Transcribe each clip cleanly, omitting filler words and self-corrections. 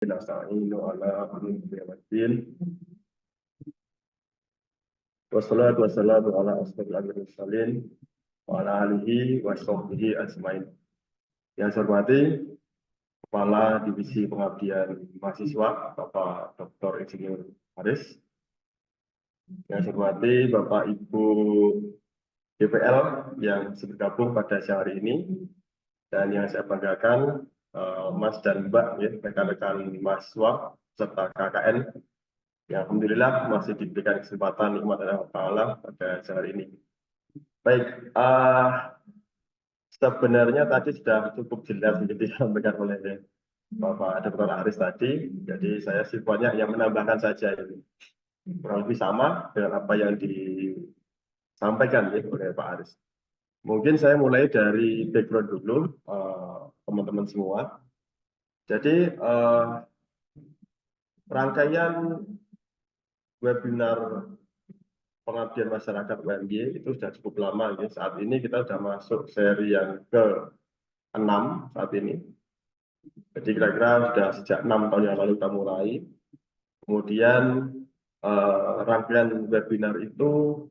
Nasta'inu ala amrin wassalatu wassalamu ala asyrofil anbiya'i mursalin wa ala alihi wa sahbihi ajmain. Yang saya hormati Kepala Divisi Pengabdian Mahasiswa Bapak Dr. Insinyur Haris. Yang saya hormati Bapak Ibu DPL yang bergabung pada siang hari ini, dan yang saya banggakan Mas dan Mbak, ya, rekan-rekan mahasiswa serta KKN yang alhamdulillah masih diberikan kesempatan nikmat Allah Ta'ala pada siang hari ini. Baik, sebenarnya tadi sudah cukup jelas disampaikan oleh Bapak Dr. Aris tadi, jadi saya sifatnya yang menambahkan saja ini. Kurang lebih sama dengan apa yang disampaikan ya, oleh Pak Aris. Mungkin saya mulai dari background dulu, teman-teman semua. Jadi, rangkaian webinar pengabdian masyarakat UMY itu sudah cukup lama ya. Saat ini kita sudah masuk seri yang ke-6 saat ini. Jadi kira-kira sudah sejak 6 tahun yang lalu kita mulai. Kemudian rangkaian webinar itu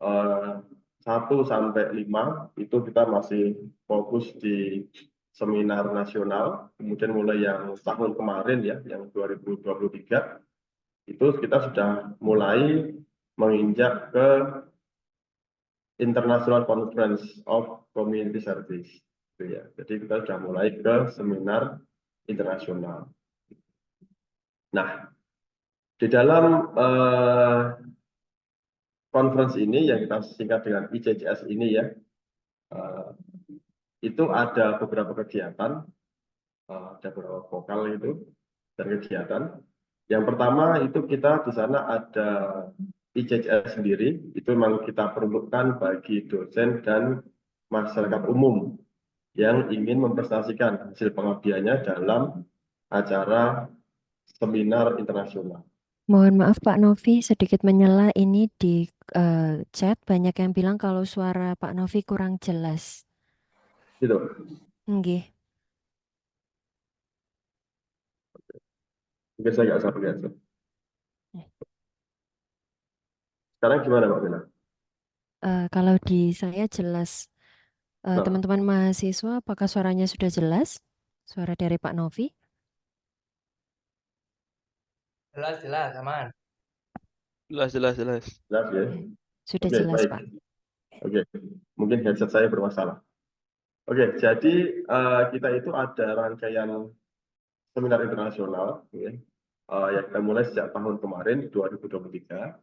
1 sampai 5 itu kita masih fokus di seminar nasional. Kemudian mulai yang tahun kemarin ya, yang 2023 itu kita sudah mulai menginjak ke International Conference of Community Service, gitu ya. Jadi kita sudah mulai ke seminar internasional. Nah, di dalam conference ini yang kita singkat dengan ICCS ini ya, itu ada beberapa kegiatan, ada beberapa vokal itu dan kegiatan. Yang pertama itu kita di sana ada ICCS sendiri, itu memang kita peruntukkan bagi dosen dan masyarakat umum yang ingin mempresentasikan hasil pengabdiannya dalam acara seminar internasional. Mohon maaf Pak Novi, sedikit menyela ini di chat banyak yang bilang kalau suara Pak Novi kurang jelas. Gitu. Nggih. Mungkin saya nggak usah pakai headset. Sekarang gimana Mbak Bella? Kalau di saya jelas. Nah, Teman-teman mahasiswa, apakah suaranya sudah jelas? Suara dari Pak Novi? Jelas, aman. Jelas. jelas ya. Sudah Oke, jelas baik. Pak. Oke, mungkin headset saya bermasalah. Oke, jadi kita itu ada rangkaian seminar internasional ya, yang kita mulai sejak tahun kemarin 2023,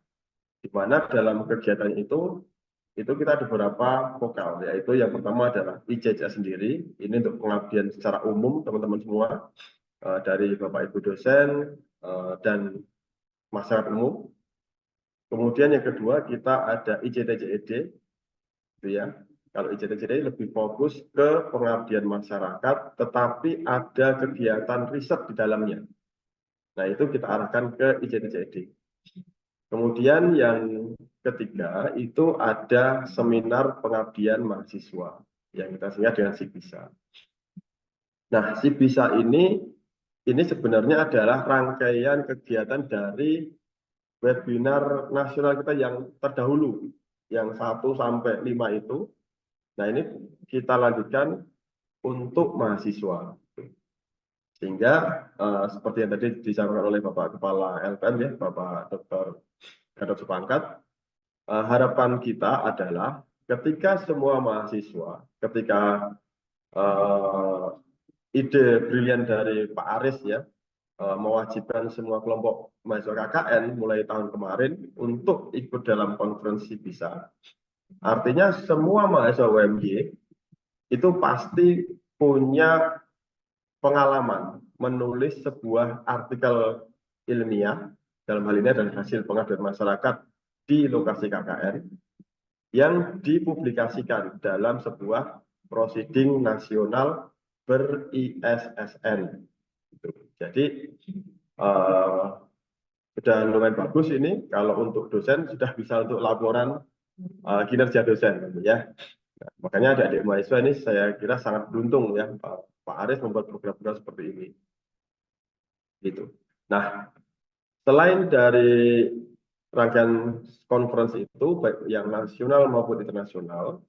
di mana dalam kegiatan itu kita ada beberapa vokal, yaitu yang pertama adalah ICCS sendiri, ini untuk pengabdian secara umum teman-teman semua, dari Bapak Ibu dosen dan masyarakat umum. Kemudian yang kedua kita ada ICTJED, gitu ya. Kalau ICTJED lebih fokus ke pengabdian masyarakat, tetapi ada kegiatan riset di dalamnya. Nah, itu kita arahkan ke ICTJED. Kemudian yang ketiga itu ada seminar pengabdian mahasiswa yang kita singkat dengan SIBISA. Nah, SIBISA ini sebenarnya adalah rangkaian kegiatan dari webinar nasional kita yang terdahulu, yang 1 sampai 5 itu. Nah, ini kita lanjutkan untuk mahasiswa. Sehingga seperti yang tadi disampaikan oleh Bapak Kepala LPM ya, Bapak Dr. Gatot Subangkat, harapan kita adalah ketika semua mahasiswa, ketika ide brilian dari Pak Aris ya, mewajibkan semua kelompok mahasiswa KKN mulai tahun kemarin untuk ikut dalam konferensi bisa. Artinya semua mahasiswa UMY itu pasti punya pengalaman menulis sebuah artikel ilmiah, dalam hal ini adalah hasil pengabdian masyarakat di lokasi KKN, yang dipublikasikan dalam sebuah prosiding nasional ber-ISSN. Jadi sudah lumayan bagus ini. Kalau untuk dosen sudah bisa untuk laporan kinerja dosen, ya. Nah, makanya adik-adik mahasiswa ini saya kira sangat beruntung ya, Pak Aris membuat program-program seperti ini. Gitu. Nah, selain dari rangkaian konferensi itu, baik yang nasional maupun internasional,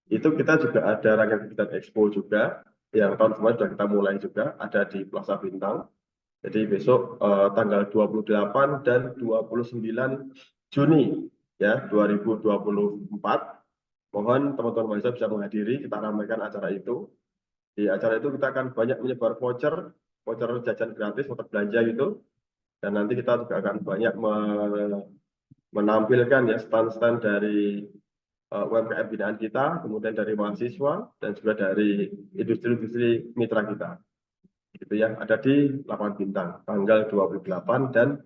itu kita juga ada rangkaian kegiatan expo juga, yang tahun kemarin sudah kita mulai juga, ada di Plaza Bintang. Jadi besok tanggal 28 dan 29 Juni ya 2024. Mohon teman-teman mahasiswa bisa menghadiri, kita ramaikan acara itu. Di acara itu kita akan banyak menyebar voucher jajan gratis, voucher belanja gitu. Dan nanti kita juga akan banyak menampilkan ya stand-stand dari UMKM binaan kita, kemudian dari mahasiswa dan juga dari industri-industri mitra kita. Gitu ya, ada di Lapangan Bintang tanggal 28 dan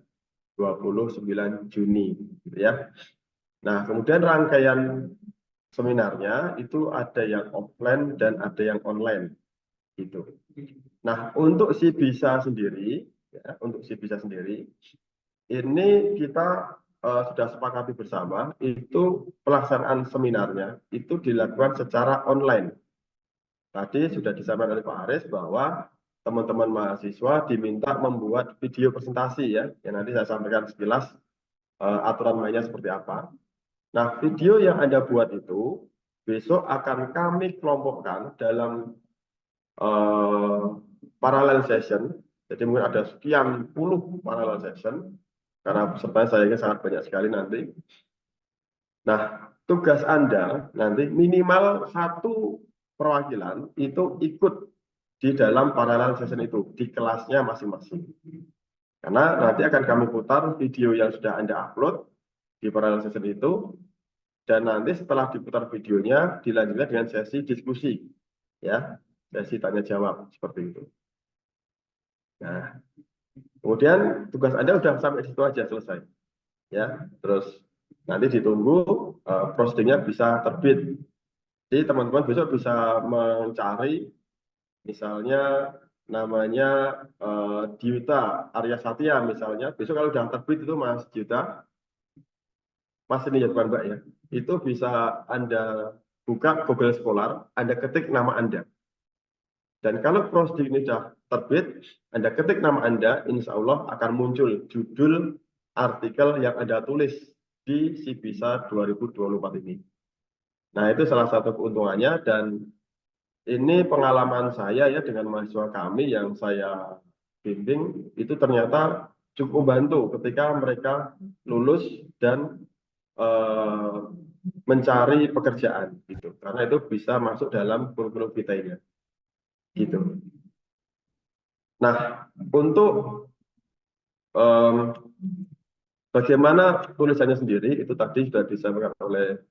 29 Juni gitu ya. Nah, kemudian rangkaian seminarnya itu ada yang offline dan ada yang online gitu. Nah, untuk si bisa sendiri ya, ini kita sudah sepakati bersama itu pelaksanaan seminarnya itu dilakukan secara online. Tadi sudah disampaikan oleh Pak Aris bahwa teman-teman mahasiswa diminta membuat video presentasi ya, yang nanti saya sampaikan sekilas aturan mainnya seperti apa. Nah, video yang Anda buat itu besok akan kami kelompokkan dalam parallel session. Jadi mungkin ada sekian puluh parallel session, karena peserta saya ini sangat banyak sekali nanti. Nah, tugas Anda nanti minimal satu perwakilan itu ikut di dalam parallel session itu, di kelasnya masing-masing. Karena nanti akan kami putar video yang sudah Anda upload di parallel session itu, dan nanti setelah diputar videonya, dilanjutkan dengan sesi diskusi. Ya, sesi tanya-jawab, seperti itu. Nah, kemudian tugas Anda sudah sampai situ aja, selesai. Ya, terus nanti ditunggu postingnya bisa terbit. Jadi teman-teman besok bisa mencari, misalnya namanya Diuta Arya Satya misalnya. Besok kalau sudah terbit itu Mas Diuta, Mas ini ya bukan Mbak ya, itu bisa Anda buka Google Scholar, Anda ketik nama Anda. Dan kalau posting ini sudah terbit, Anda ketik nama Anda, insya Allah akan muncul judul artikel yang Anda tulis di Sibisa 2024 ini. Nah, itu salah satu keuntungannya, dan ini pengalaman saya ya dengan mahasiswa kami yang saya bimbing, itu ternyata cukup membantu ketika mereka lulus dan mencari pekerjaan gitu. Karena itu bisa masuk dalam kurikulum kita ini. Gitu. Nah, untuk bagaimana tulisannya sendiri itu tadi sudah disampaikan oleh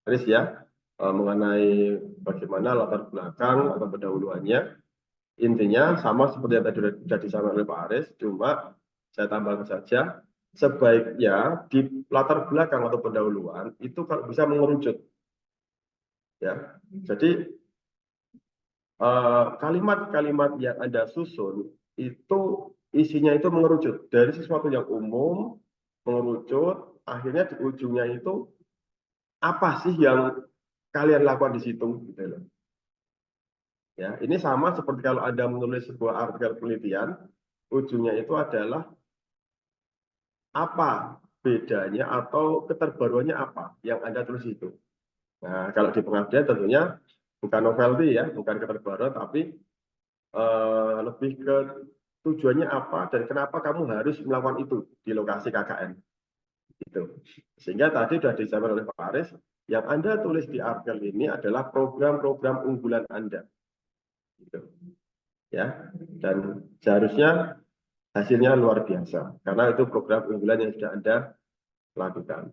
Aris ya, mengenai bagaimana latar belakang atau pendahuluannya. Intinya sama seperti yang tadi sudah disampaikan oleh Pak Aris, cuma saya tambahkan saja, sebaiknya di latar belakang atau pendahuluan itu kalau bisa mengerucut. Ya, jadi kalimat-kalimat yang Anda susun itu isinya itu mengerucut dari sesuatu yang umum, mengerucut, akhirnya di ujungnya itu apa sih yang kalian lakukan di situ, gitu loh. Ya, ini sama seperti kalau Anda menulis sebuah artikel penelitian, ujungnya itu adalah apa bedanya atau keterbaruannya apa yang Anda tulis itu. Nah, kalau di pengabdian tentunya bukan novelty ya, bukan keterbaruan, tapi lebih ke tujuannya apa dan kenapa kamu harus melakukan itu di lokasi KKN. Gitu. Sehingga tadi sudah disampaikan oleh Pak Aris, yang Anda tulis di artikel ini adalah program-program unggulan Anda. Gitu. Ya, dan seharusnya hasilnya luar biasa karena itu program unggulan yang sudah Anda lakukan.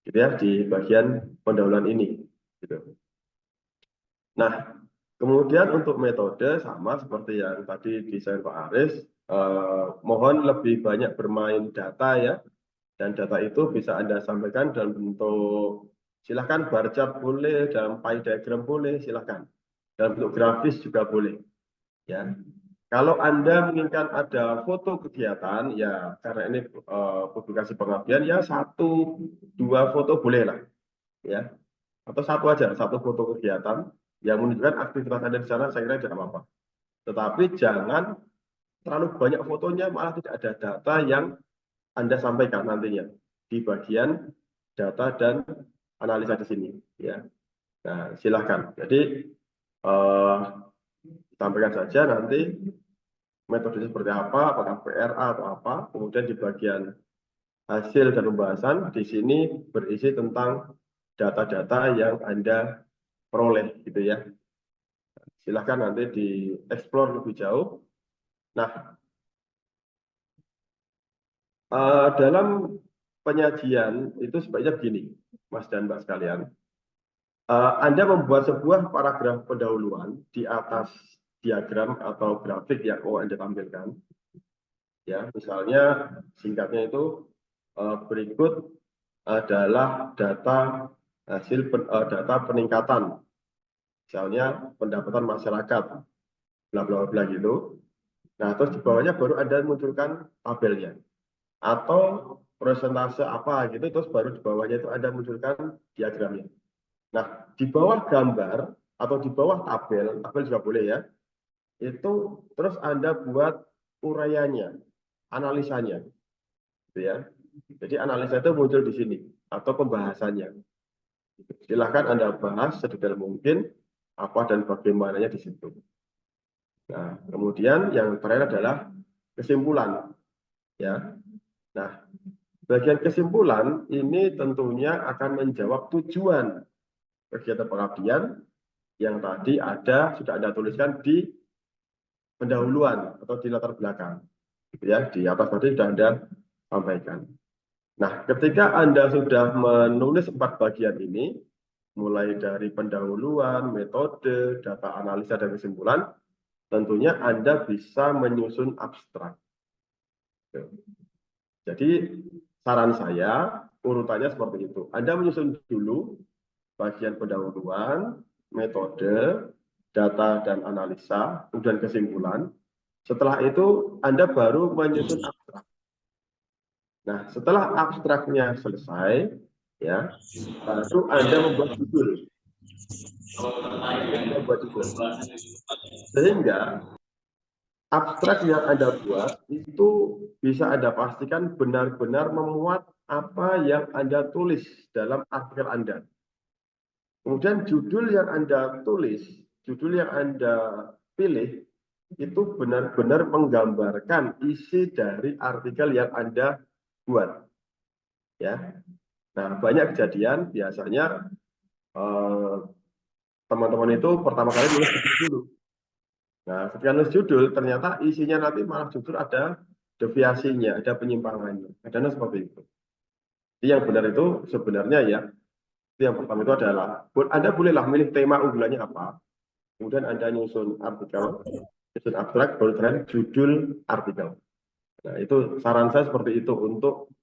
Gitu ya, di bagian pendahuluan ini. Gitu. Nah, kemudian untuk metode sama seperti yang tadi disampaikan Pak Aris, mohon lebih banyak bermain data ya, dan data itu bisa Anda sampaikan dalam bentuk silahkan bar chart boleh, dalam pie diagram boleh, silahkan. Dalam bentuk grafis juga boleh. Ya, kalau Anda menginginkan ada foto kegiatan, ya karena ini publikasi pengabdian, ya 1-2 foto boleh lah, ya, atau satu aja, satu foto kegiatan yang menunjukkan aktivitas Anda di sana, saya kira tidak apa-apa. Tetapi jangan terlalu banyak fotonya, malah tidak ada data yang Anda sampaikan nantinya di bagian data dan analisa di sini. Ya. Nah, silahkan. Jadi, sampaikan saja nanti metodenya seperti apa, apakah PRA atau apa. Kemudian di bagian hasil dan pembahasan, di sini berisi tentang data-data yang Anda peroleh, gitu ya. Silahkan nanti dieksplor lebih jauh. Nah, dalam penyajian itu sebaiknya begini, Mas dan Mbak sekalian. Anda membuat sebuah paragraf pendahuluan di atas diagram atau grafik yang mau Anda tampilkan. Ya, misalnya singkatnya itu berikut adalah data hasil data peningkatan, misalnya pendapatan masyarakat, bla bla bla gitu. Nah, terus di bawahnya baru Anda munculkan tabelnya atau persentase apa gitu, terus baru di bawahnya itu Anda munculkan diagramnya. Nah, di bawah gambar atau di bawah tabel juga boleh ya, itu terus Anda buat uraiannya, analisanya, gitu ya. Jadi analisa itu muncul di sini atau pembahasannya. Silahkan Anda bahas sedetail mungkin apa dan bagaimananya di situ. Nah, kemudian yang terakhir adalah kesimpulan, ya. Nah, bagian kesimpulan ini tentunya akan menjawab tujuan kegiatan pengabdian yang tadi sudah Anda tuliskan di pendahuluan atau di latar belakang, gitu ya. Di atas tadi sudah Anda sampaikan. Nah, ketika Anda sudah menulis 4 bagian ini, mulai dari pendahuluan, metode, data analisa, dan kesimpulan, tentunya Anda bisa menyusun abstrak. Jadi, saran saya, urutannya seperti itu. Anda menyusun dulu bagian pendahuluan, metode, data dan analisa, kemudian kesimpulan. Setelah itu, Anda baru menyusun abstrak. Nah, setelah abstraknya selesai, ya, baru Anda membuat judul. Sehingga abstrak yang Anda buat itu bisa Anda pastikan benar-benar memuat apa yang Anda tulis dalam artikel Anda. Kemudian judul yang Anda tulis, judul yang Anda pilih, itu benar-benar menggambarkan isi dari artikel yang Anda buat. Ya. Nah, banyak kejadian biasanya teman-teman itu pertama kali nulis judul dulu. Nah, ketika nulis judul, ternyata isinya nanti malah justru ada deviasinya, ada penyimpangannya. Kadang seperti itu. Jadi yang benar itu sebenarnya ya, itu yang pertama itu adalah, Anda bolehlah milih tema unggulannya apa, kemudian Anda nyusun artikel, nyusun abstrak, baru terakhir judul artikel. Nah, itu saran saya seperti itu untuk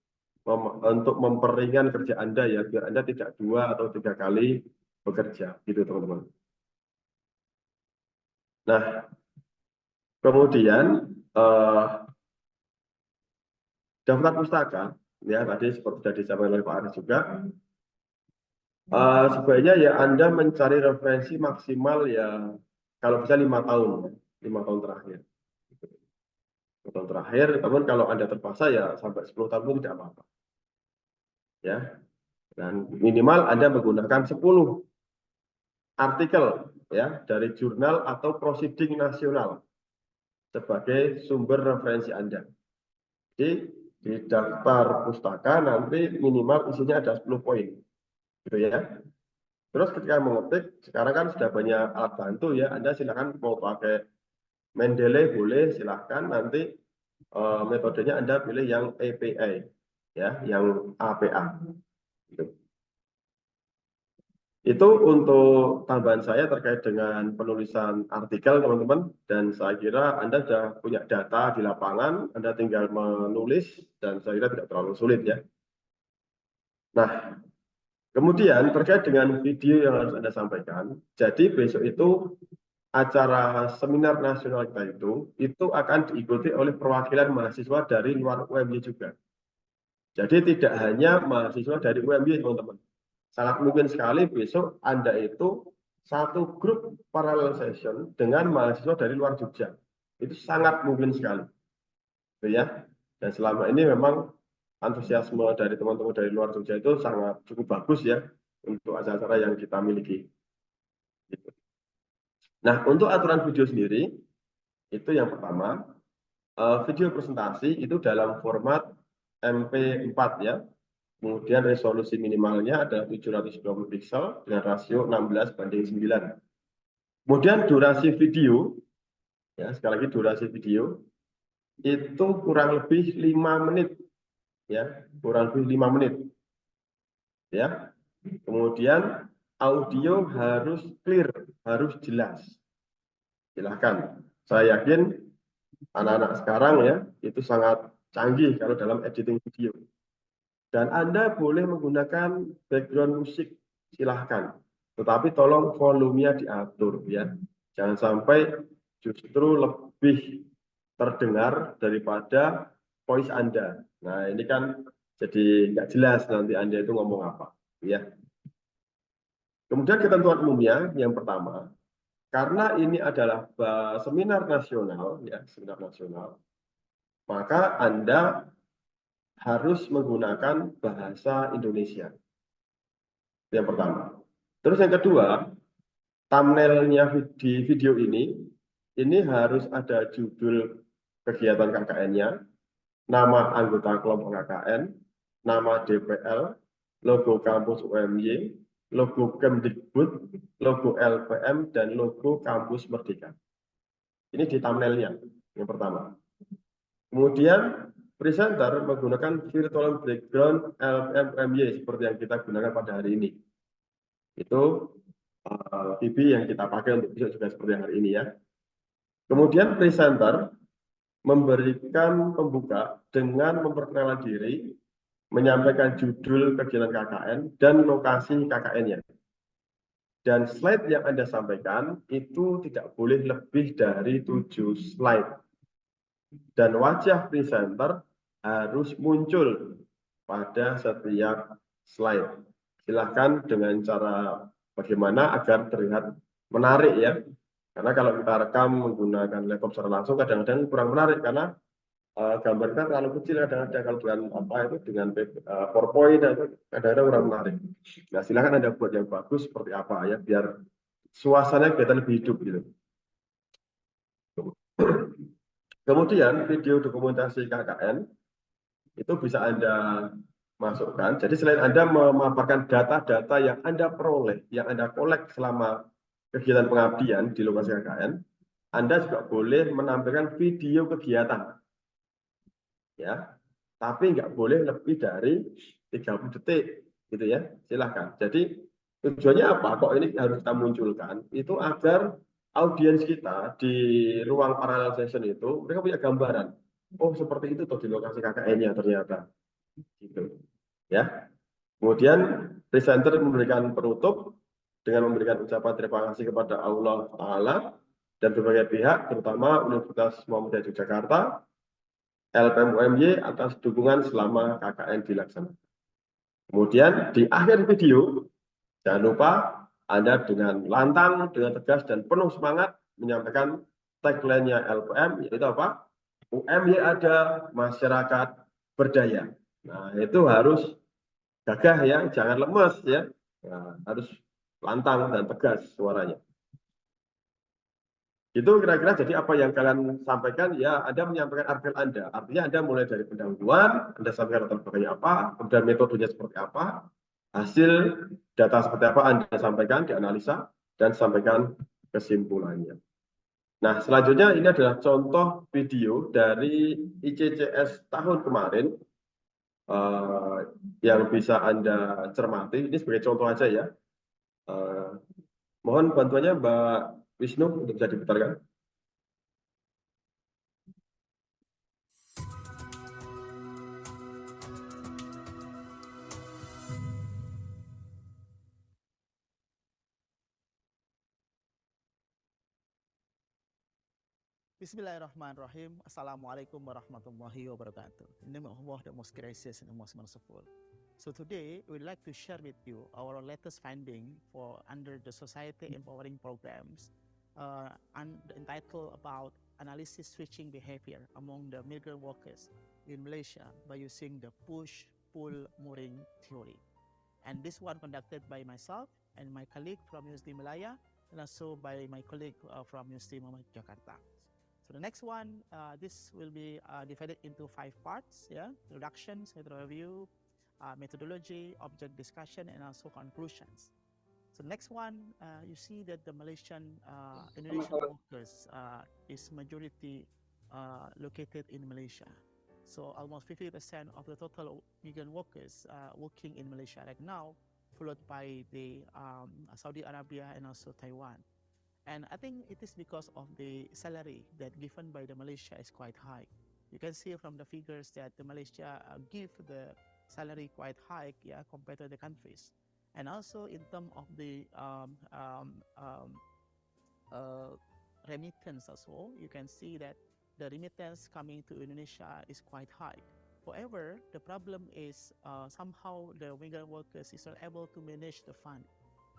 memperingan kerja Anda ya, biar Anda tidak 2 atau 3 kali bekerja, gitu teman-teman. Nah, kemudian daftar pustaka, ya tadi seperti sudah disampaikan oleh Pak Aris juga, sebaiknya ya Anda mencari referensi maksimal ya kalau bisa 5 tahun, 5 tahun terakhir. 5 tahun terakhir, namun kalau Anda terpaksa ya sampai 10 tahun pun tidak apa-apa. Ya, dan minimal Anda menggunakan 10 artikel ya dari jurnal atau proceeding nasional sebagai sumber referensi Anda. Jadi di daftar pustaka nanti minimal isinya ada 10 poin, gitu ya. Terus ketika mengetik, sekarang kan sudah banyak alat bantu ya, Anda silakan mau pakai Mendeley boleh, silakan nanti metodenya Anda pilih yang APA, ya, yang APA. Gitu. Itu untuk tambahan saya terkait dengan penulisan artikel, teman-teman. Dan saya kira Anda sudah punya data di lapangan, Anda tinggal menulis, dan saya kira tidak terlalu sulit ya. Nah, kemudian terkait dengan video yang harus Anda sampaikan, jadi besok itu acara seminar nasional kita itu akan diikuti oleh perwakilan mahasiswa dari luar UMY juga. Jadi tidak hanya mahasiswa dari UMY, teman-teman. Sangat mungkin sekali besok Anda itu satu grup parallel session dengan mahasiswa dari luar Jogja. Itu sangat mungkin sekali. Gitu ya. Dan selama ini memang antusiasme dari teman-teman dari luar Jogja itu sangat cukup bagus ya untuk acara-acara yang kita miliki. Gitu. Nah, untuk aturan video sendiri, itu yang pertama, video presentasi itu dalam format MP4 ya. Kemudian resolusi minimalnya adalah 720 pixel dengan rasio 16:9. Kemudian durasi video, ya sekali lagi durasi video, itu kurang lebih 5 menit. Ya, kurang lebih 5 menit. Ya. Kemudian audio harus clear, harus jelas. Silahkan. Saya yakin anak-anak sekarang ya, itu sangat canggih kalau dalam editing video. Dan Anda boleh menggunakan background musik, silahkan. Tetapi tolong volumenya diatur ya. Jangan sampai justru lebih terdengar daripada voice Anda. Nah ini kan jadi nggak jelas nanti Anda itu ngomong apa. Ya. Kemudian ketentuan umumnya yang pertama, karena ini adalah seminar nasional, ya seminar nasional, maka Anda harus menggunakan bahasa Indonesia. Yang pertama. Terus yang kedua, thumbnailnya di video ini harus ada judul kegiatan KKN-nya, nama anggota kelompok KKN, nama DPL, logo kampus UMY, logo Kemdikbud, logo LPM, dan logo kampus Merdeka. Ini di thumbnailnya yang pertama. Kemudian presenter menggunakan virtual background LPM UMY seperti yang kita gunakan pada hari ini. Itu TV yang kita pakai untuk besok juga seperti hari ini ya. Kemudian presenter memberikan pembuka dengan memperkenalkan diri, menyampaikan judul kegiatan KKN dan lokasi KKN-nya. Dan slide yang Anda sampaikan itu tidak boleh lebih dari 7 slide. Dan wajah presenter harus muncul pada setiap slide. Silahkan dengan cara bagaimana agar terlihat menarik ya. Karena kalau kita rekam menggunakan laptop secara langsung kadang-kadang kurang menarik karena gambar kita terlalu kecil kadang-kadang kalau dengan apa itu dengan PowerPoint kadang-kadang kurang menarik. Nah silahkan Anda buat yang bagus seperti apa ya biar suasananya kelihatan lebih hidup gitu. Kemudian video dokumentasi KKN itu bisa Anda masukkan. Jadi selain Anda memaparkan data-data yang Anda peroleh, yang Anda kolek selama kegiatan pengabdian di lokasi KKN, Anda juga boleh menampilkan video kegiatan. Ya, tapi nggak boleh lebih dari 30 detik, gitu ya. Silahkan. Jadi tujuannya apa? Kok ini harus kita munculkan? Itu agar audiens kita di ruang parallel session itu mereka punya gambaran. Oh seperti itu tuh di lokasi KKN-nya ternyata. Gitu. Ya. Kemudian presenter memberikan penutup dengan memberikan ucapan terima kasih kepada Allah Ta'ala dan berbagai pihak, terutama Universitas Muhammadiyah Yogyakarta, LPM UMY atas dukungan selama KKN dilaksanakan. Kemudian di akhir video, jangan lupa Anda dengan lantang, dengan tegas dan penuh semangat menyampaikan tagline-nya LPM, yaitu apa? UMY ada, masyarakat berdaya. Nah, itu harus gagah ya, jangan lemes ya. Nah, harus lantang dan tegas suaranya. Itu kira-kira jadi apa yang kalian sampaikan ya Anda menyampaikan artikel Anda. Artinya Anda mulai dari pendahuluan, Anda sampaikan latar belakangnya apa, kemudian metodenya seperti apa, hasil data seperti apa Anda sampaikan, dianalisa, dan sampaikan kesimpulannya. Nah, selanjutnya ini adalah contoh video dari ICCS tahun kemarin yang bisa Anda cermati. Ini sebagai contoh aja ya. Mohon bantuannya Mbak Wisnu untuk bisa diputarkan. Bismillahirrahmanirrahim. Assalamualaikum warahmatullahi wabarakatuh. In the name of Allah, the most gracious and the most merciful. So today, we'd like to share with you our latest finding for under the Society Empowering Programs, and entitled about analysis switching behavior among the migrant workers in Malaysia by using the push-pull mooring theory. And this one conducted by myself and my colleague from University Malaya, and also by my colleague from University Muhammad Jakarta. So the next one, this will be divided into 5 parts, yeah, introductions, review, methodology, object discussion, and also conclusions. So next one, you see that the Indonesian workers is majority located in Malaysia. So almost 50% of the total migrant workers working in Malaysia right now, followed by the Saudi Arabia and also Taiwan. And I think it is because of the salary that given by the Malaysia is quite high. You can see from the figures that the Malaysia give the salary quite high, yeah, compared to the countries. And also in terms of the remittance as well, you can see that the remittance coming to Indonesia is quite high. However, the problem is somehow the migrant workers is not able to manage the fund,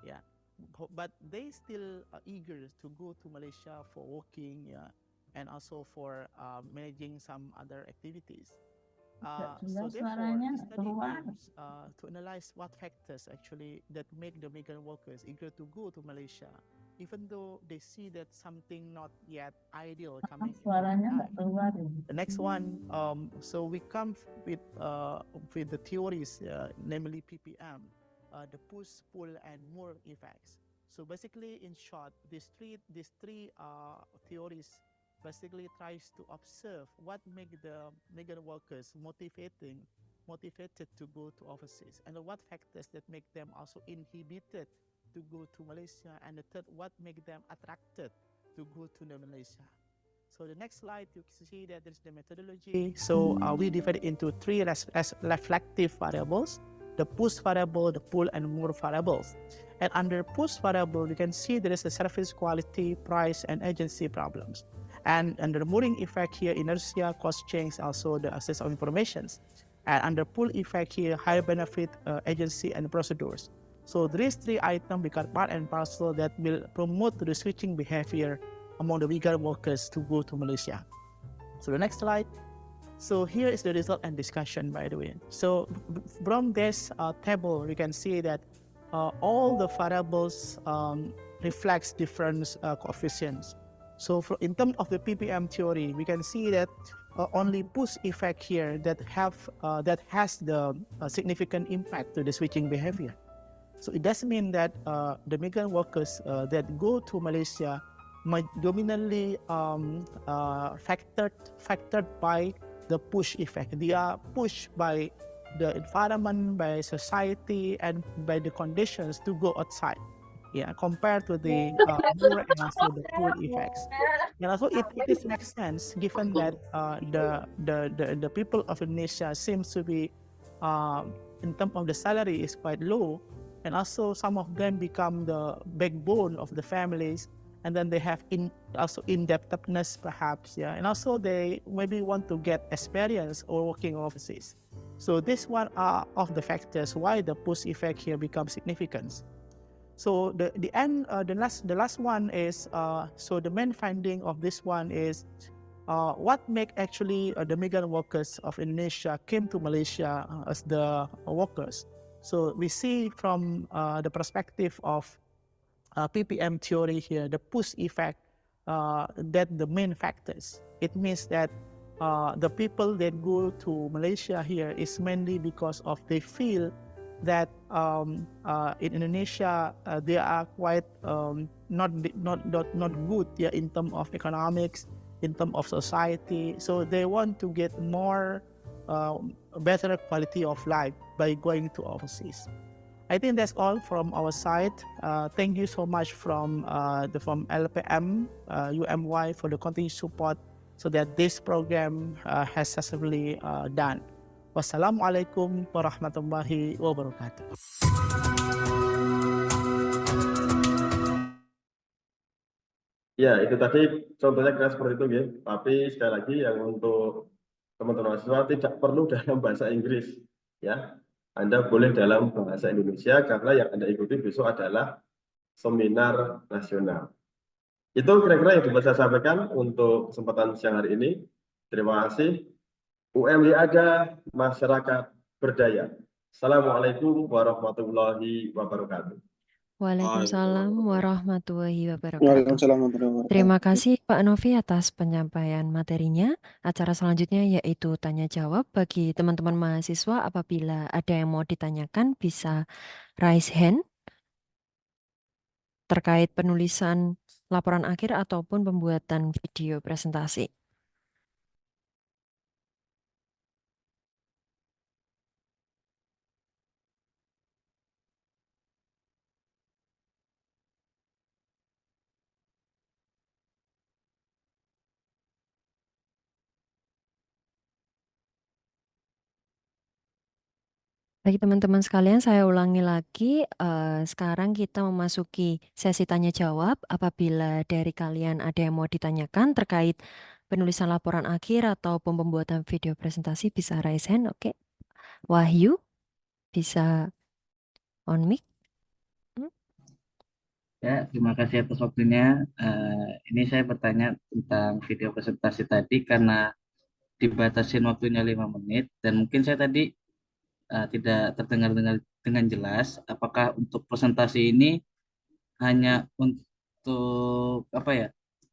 yeah. But they still eager to go to Malaysia for working, yeah, and also for managing some other activities. So therefore, the study aims to analyze what factors actually that make the migrant workers eager to go to Malaysia, even though they see that something not yet ideal coming in their life. The next one, so we come with the theories, namely PPM, the push, pull, and moor effects. So basically, in short, these three theories basically tries to observe what make the migrant workers motivated to go to overseas, and what factors that make them also inhibited to go to Malaysia, and the third, what make them attracted to go to Malaysia. So the next slide, you can see that there's the methodology. So we divide it into 3 reflective variables: the push variable, the pull, and moor variables. And under push variable, you can see there is a service quality, price, and agency problems. And under the mooring effect here, inertia, cost change, also the access of information. And under pull effect here, higher benefit, agency, and procedures. So these 3 items become part and parcel that will promote the switching behavior among the migrant workers to go to Malaysia. So the next slide. So here is the result and discussion, by the way. So from this table, we can see that all the variables reflects different coefficients. So in terms of the PPM theory, we can see that only push effect here that has the significant impact to the switching behavior. So it does mean that the migrant workers that go to Malaysia might dominantly factored by the push effect. They are pushed by the environment, by society, and by the conditions to go outside. Yeah, compared to the moor and also the pull effects. And also it makes sense given that the people of Indonesia seems to be in terms of the salary is quite low, and also some of them become the backbone of the families, and then they have indebtedness perhaps, yeah, and also they maybe want to get experience or working overseas. So this one are of the factors why the push effect here becomes significant. So the last one is so the main finding of this one is what make actually the migrant workers of Indonesia came to Malaysia as the workers. So we see from the perspective of PPM theory here, the push effect, that the main factors. It means that the people that go to Malaysia here is mainly because of they feel that in Indonesia they are quite not good, yeah, in terms of economics, in terms of society. So they want to get more better quality of life by going to overseas. I think that's all from our side. Thank you so much from LPM UMY for the continued support so that this program has successfully done. Wassalamualaikum warahmatullahi wabarakatuh. Ya, itu tadi contohnya kira seperti itu, ya. Tapi sekali lagi yang untuk teman-teman mahasiswa tidak perlu dalam bahasa Inggris, ya. Anda boleh dalam bahasa Indonesia karena yang Anda ikuti besok adalah seminar nasional. Itu kira-kira yang dapat saya sampaikan untuk kesempatan siang hari ini. Terima kasih. UMY ada, masyarakat berdaya. Assalamualaikum warahmatullahi wabarakatuh. Waalaikumsalam warahmatullahi wabarakatuh. Waalaikumsalam warahmatullahi Terima wabarakatuh. kasih Pak Novi atas penyampaian materinya. Acara selanjutnya yaitu tanya jawab bagi teman-teman mahasiswa. Apabila ada yang mau ditanyakan bisa raise hand terkait penulisan laporan akhir ataupun pembuatan video presentasi. Bagi teman-teman sekalian, saya ulangi lagi. Sekarang kita memasuki sesi tanya jawab. Apabila dari kalian ada yang mau ditanyakan terkait penulisan laporan akhir ataupun pembuatan video presentasi, bisa raise hand. Oke, Wahyu bisa on mic. Ya, terima kasih atas waktunya. Ini saya bertanya tentang video presentasi tadi karena dibatasin waktunya 5 menit dan mungkin saya tadi tidak terdengar dengan jelas. Apakah untuk presentasi ini hanya untuk apa ya?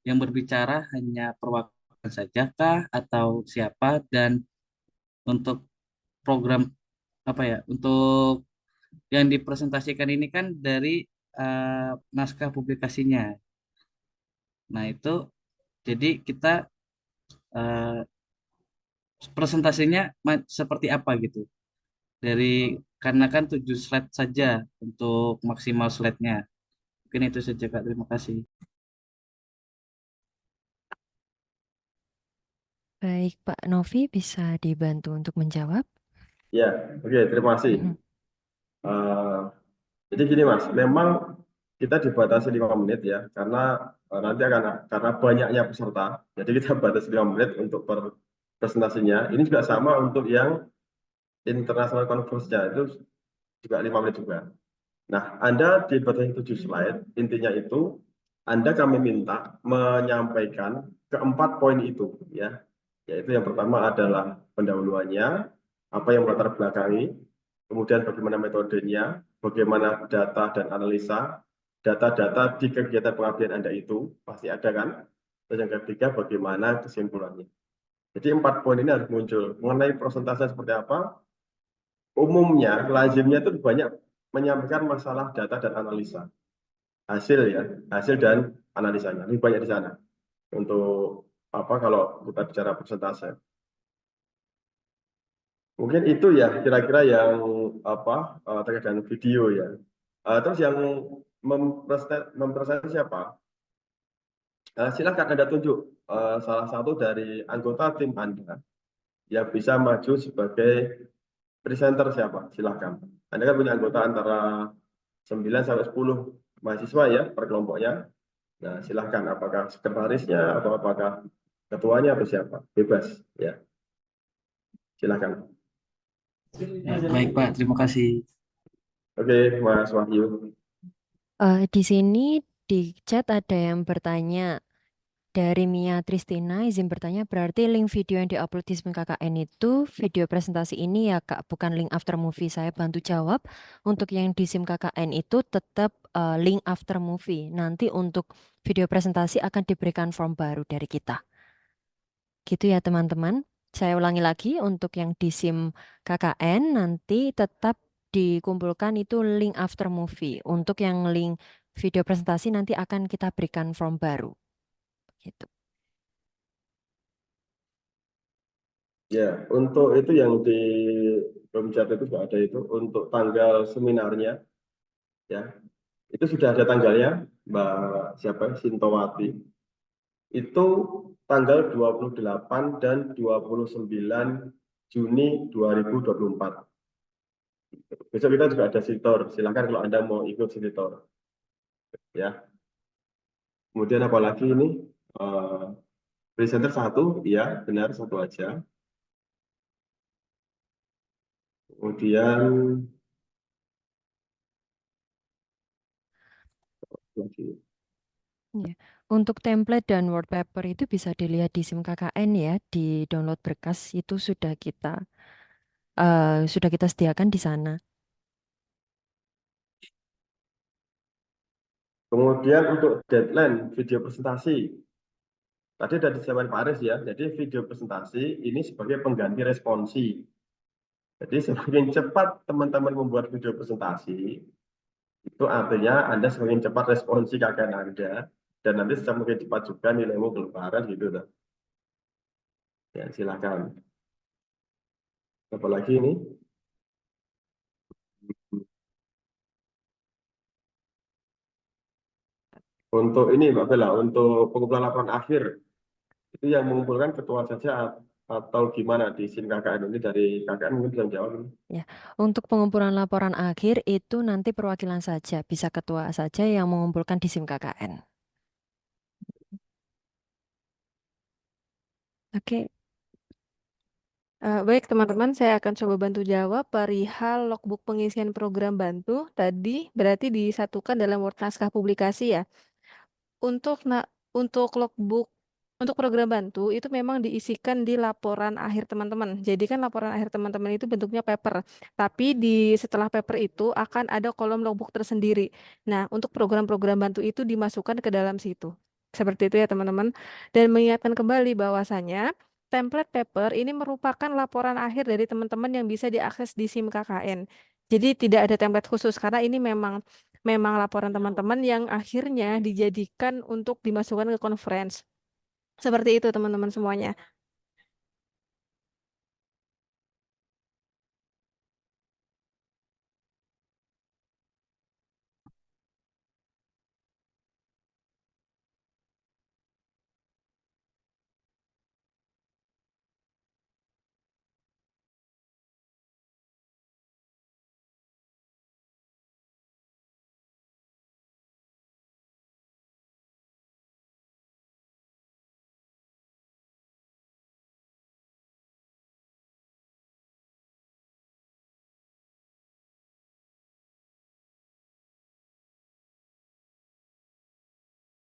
Yang berbicara hanya perwakilan saja kah atau siapa, dan untuk program apa ya? Untuk yang dipresentasikan ini kan dari naskah publikasinya. Nah, itu jadi kita eh, presentasinya seperti apa gitu. Dari karena kan 7 slide saja untuk maksimal slide-nya. Mungkin itu saja Kak. Terima kasih. Baik, Pak Novi bisa dibantu untuk menjawab. Ya, oke, terima kasih. Eh, jadi gini Mas, memang kita dibatasi 5 menit ya, karena nanti karena banyaknya peserta, jadi kita batasi 5 menit untuk presentasinya. Ini juga sama untuk yang international conference-nya, itu juga 5 menit juga. Nah, Anda dibatasi 7 slide, intinya itu Anda kami minta menyampaikan keempat poin itu ya. Yaitu yang pertama adalah pendahuluannya, apa yang melatar belakangi, kemudian bagaimana metodenya, bagaimana data dan analisa, data-data di kegiatan pengabdian Anda itu pasti ada kan? Dan yang ketiga bagaimana kesimpulannya. Jadi 4 poin ini harus muncul. Mengenai presentasi seperti apa, umumnya, lazimnya itu banyak menyampaikan masalah data dan analisa. Hasil ya, hasil dan analisanya. Lebih banyak di sana. Untuk apa kalau kita bicara persentase. Mungkin itu ya kira-kira yang apa terkait dengan video ya. Terus yang mempresentasi siapa? Silakan Anda tunjuk salah satu dari anggota tim Anda yang bisa maju sebagai presenter siapa? Silakan. Anda kan punya anggota antara 9 sampai 10 mahasiswa ya per kelompoknya. Nah, silahkan apakah sekretarisnya atau apakah ketuanya atau siapa? Bebas ya. Silahkan. Ya, baik Pak, terima kasih. Oke, Mas Wahyu. Di sini di chat ada yang bertanya dari Mia Tristina, izin bertanya, berarti link video yang diupload di SIM KKN itu video presentasi ini ya Kak, bukan link after movie. Saya bantu jawab. Untuk yang di SIM KKN itu tetap link after movie. Nanti untuk video presentasi akan diberikan form baru dari kita. Gitu ya teman-teman. Saya ulangi lagi, untuk yang di SIM KKN nanti tetap dikumpulkan itu link after movie. Untuk yang link video presentasi nanti akan kita berikan form baru. Gitu. Ya, untuk itu yang di Bemjat itu sudah ada itu untuk tanggal seminarnya ya. Itu sudah ada tanggalnya Mbak siapa? Sintowati. Itu tanggal 28 dan 29 Juni 2024. Besok kita juga ada sitor. Silakan kalau Anda mau ikut sitor ya. Kemudian apalagi ini presenter satu, ya benar satu aja. Kemudian lagi. Ya. Untuk template dan wallpaper itu bisa dilihat di SIM KKN ya, di download berkas itu sudah kita sediakan di sana. Kemudian untuk deadline video presentasi, tadi sudah disiapkan Pak Aris ya. Jadi video presentasi ini sebagai pengganti responsi. Jadi semakin cepat teman-teman membuat video presentasi, itu artinya Anda semakin cepat responsi KKN Anda, dan nanti semakin cepat juga nilaimu keluaran gitu. Ya, silakan. Apalagi ini? Untuk ini Mbak Bella, untuk pengumpulan laporan akhir, itu yang mengumpulkan ketua saja atau gimana di SIM KKN ini dari KKN mungkin bisa jawab. Ya, untuk pengumpulan laporan akhir itu nanti perwakilan saja, bisa ketua saja yang mengumpulkan di SIM KKN. Oke. Baik teman-teman, saya akan coba bantu jawab perihal logbook pengisian program bantu tadi berarti disatukan dalam Word naskah publikasi ya. Untuk logbook untuk program bantu itu memang diisikan di laporan akhir teman-teman. Jadi kan laporan akhir teman-teman itu bentuknya paper. Tapi setelah paper itu akan ada kolom logbook tersendiri. Nah, untuk program-program bantu itu dimasukkan ke dalam situ. Seperti itu ya teman-teman. Dan mengingatkan kembali bahwasanya template paper ini merupakan laporan akhir dari teman-teman yang bisa diakses di SIM KKN. Jadi tidak ada template khusus karena ini memang laporan teman-teman yang akhirnya dijadikan untuk dimasukkan ke conference. Seperti itu teman-teman semuanya.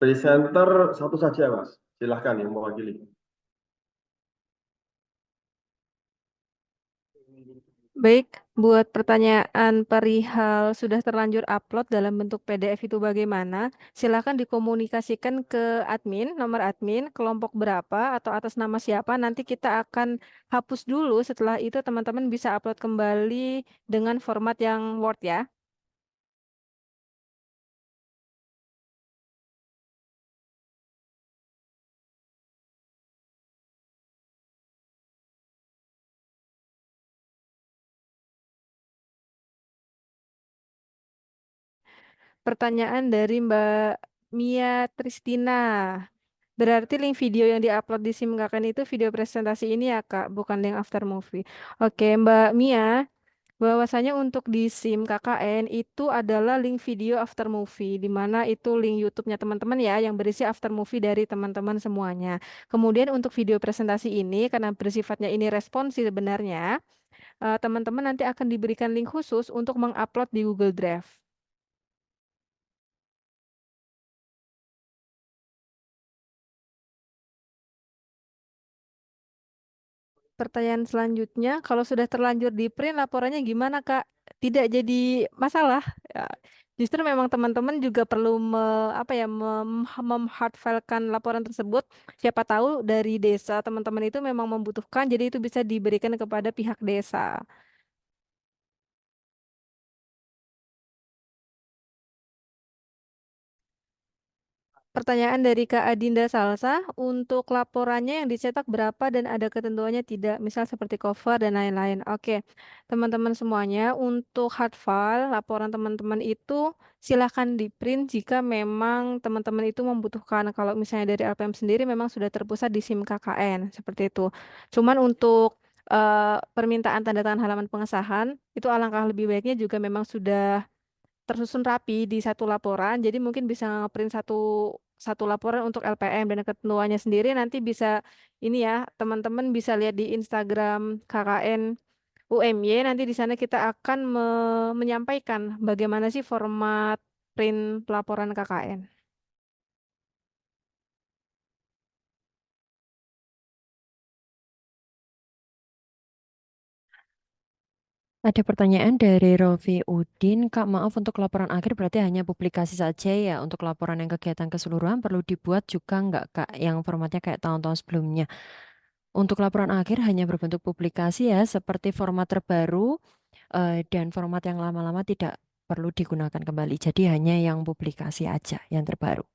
Presenter satu saja Mas, silahkan yang mewakili. Baik, buat pertanyaan perihal sudah terlanjur upload dalam bentuk PDF itu bagaimana? Silakan dikomunikasikan ke admin, nomor admin, kelompok berapa atau atas nama siapa. Nanti kita akan hapus dulu. Setelah itu teman-teman bisa upload kembali dengan format yang Word ya. Pertanyaan dari Mbak Mia Tristina. Berarti link video yang diupload di SIM KKN itu video presentasi ini ya Kak, bukan link after movie. Oke, Mbak Mia, bahwasanya untuk di SIM KKN itu adalah link video after movie, di mana itu link YouTube-nya teman-teman ya, yang berisi after movie dari teman-teman semuanya. Kemudian untuk video presentasi ini, karena bersifatnya ini responsi sebenarnya, teman-teman nanti akan diberikan link khusus untuk mengupload di Google Drive. Pertanyaan selanjutnya, kalau sudah terlanjur di print laporannya gimana Kak? Tidak jadi masalah. Ya, justru memang teman-teman juga perlu memhardfilekan laporan tersebut. Siapa tahu dari desa teman-teman itu memang membutuhkan, jadi itu bisa diberikan kepada pihak desa. Pertanyaan dari Kak Adinda Salsa, untuk laporannya yang dicetak berapa dan ada ketentuannya tidak, misal seperti cover dan lain-lain. Oke, teman-teman semuanya, untuk hard file, laporan teman-teman itu silahkan di print jika memang teman-teman itu membutuhkan. Kalau misalnya dari LPM sendiri memang sudah terpusat di SIM KKN, seperti itu. Cuman untuk permintaan tanda tangan halaman pengesahan, itu alangkah lebih baiknya juga memang sudah tersusun rapi di satu laporan, jadi mungkin bisa print satu satu laporan untuk LPM dan ketentuannya sendiri nanti bisa ini ya teman-teman bisa lihat di Instagram KKN UMY, nanti di sana kita akan menyampaikan bagaimana sih format print laporan KKN. Ada pertanyaan dari Rofi Udin. Kak, maaf untuk laporan akhir berarti hanya publikasi saja ya. Untuk laporan yang kegiatan keseluruhan perlu dibuat juga nggak, Kak? Yang formatnya kayak tahun-tahun sebelumnya. Untuk laporan akhir hanya berbentuk publikasi ya, seperti format terbaru dan format yang lama-lama tidak perlu digunakan kembali. Jadi hanya yang publikasi aja, yang terbaru.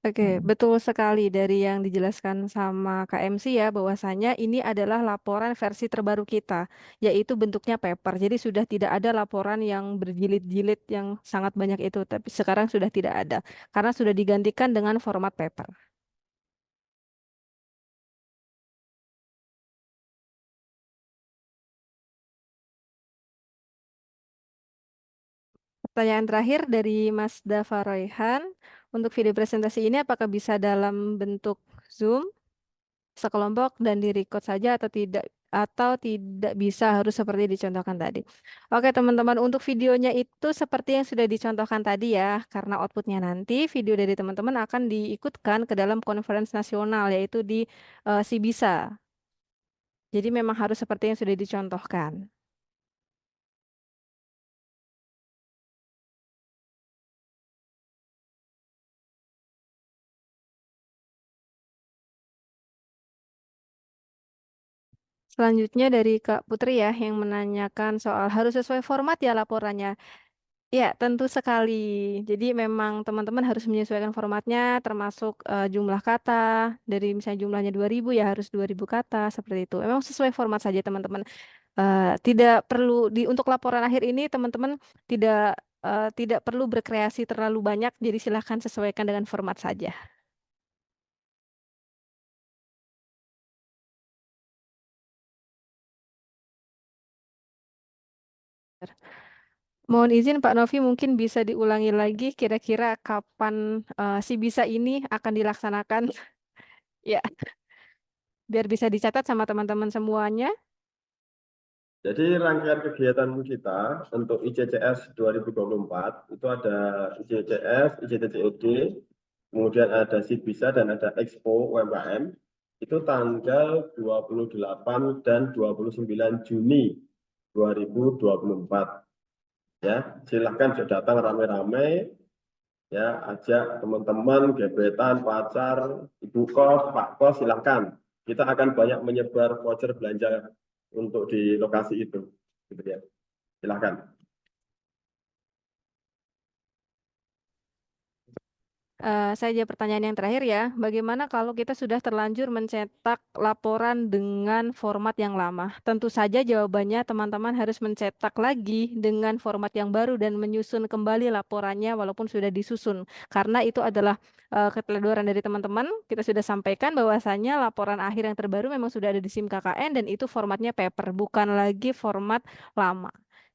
Oke, betul sekali dari yang dijelaskan sama KMC ya, bahwasanya ini adalah laporan versi terbaru kita, yaitu bentuknya paper. Jadi sudah tidak ada laporan yang berjilid-jilid yang sangat banyak itu, tapi sekarang sudah tidak ada, karena sudah digantikan dengan format paper. Pertanyaan terakhir dari Mas Dava Royhan, untuk video presentasi ini apakah bisa dalam bentuk Zoom, sekelompok dan di-record saja atau tidak bisa harus seperti dicontohkan tadi. Oke, teman-teman, untuk videonya itu seperti yang sudah dicontohkan tadi ya, karena outputnya nanti video dari teman-teman akan diikutkan ke dalam konferensi nasional yaitu di Sibisa. Jadi memang harus seperti yang sudah dicontohkan. Selanjutnya dari Kak Putri ya, yang menanyakan soal harus sesuai format ya laporannya. Ya, tentu sekali. Jadi memang teman-teman harus menyesuaikan formatnya, termasuk jumlah kata. Dari misalnya jumlahnya 2000 ya harus 2000 kata, seperti itu. Memang sesuai format saja teman-teman. Tidak perlu untuk laporan akhir ini teman-teman tidak perlu berkreasi terlalu banyak, jadi silahkan sesuaikan dengan format saja. Mohon izin Pak Novi, mungkin bisa diulangi lagi kira-kira kapan si bisa ini akan dilaksanakan ya, biar bisa dicatat sama teman-teman semuanya. Jadi rangkaian kegiatan kita untuk ICCS 2024 itu ada ICCS, ICTCED, kemudian ada Sibisa dan ada Expo UMKM. Itu tanggal 28 dan 29 Juni 2024. Ya, silahkan sudah datang rame-rame, ya, ajak teman-teman, gebetan, pacar, ibu kos, pak kos, silahkan. Kita akan banyak menyebar voucher belanja untuk di lokasi itu, gitu ya. Silahkan. Saja pertanyaan yang terakhir ya, bagaimana kalau kita sudah terlanjur mencetak laporan dengan format yang lama? Tentu saja jawabannya teman-teman harus mencetak lagi dengan format yang baru dan menyusun kembali laporannya walaupun sudah disusun. Karena itu adalah keteledoran dari teman-teman. Kita sudah sampaikan bahwasanya laporan akhir yang terbaru memang sudah ada di SIM KKN dan itu formatnya paper, bukan lagi format lama.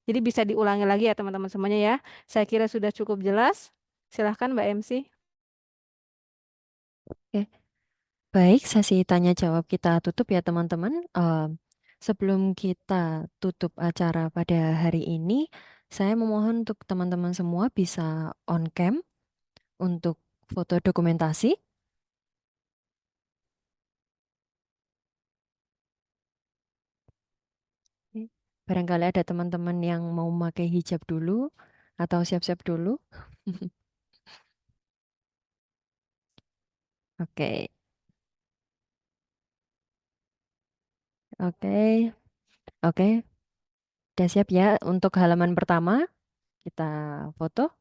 Jadi bisa diulangi lagi ya teman-teman semuanya ya. Saya kira sudah cukup jelas. Silahkan Mbak MC. Oke. Baik, sesi tanya jawab kita tutup ya teman-teman. Sebelum kita tutup acara pada hari ini, saya memohon untuk teman-teman semua bisa on cam untuk foto dokumentasi. Oke. Barangkali ada teman-teman yang mau memakai hijab dulu atau siap-siap dulu. Oke, oke, oke. Udah siap ya untuk halaman pertama. Kita foto.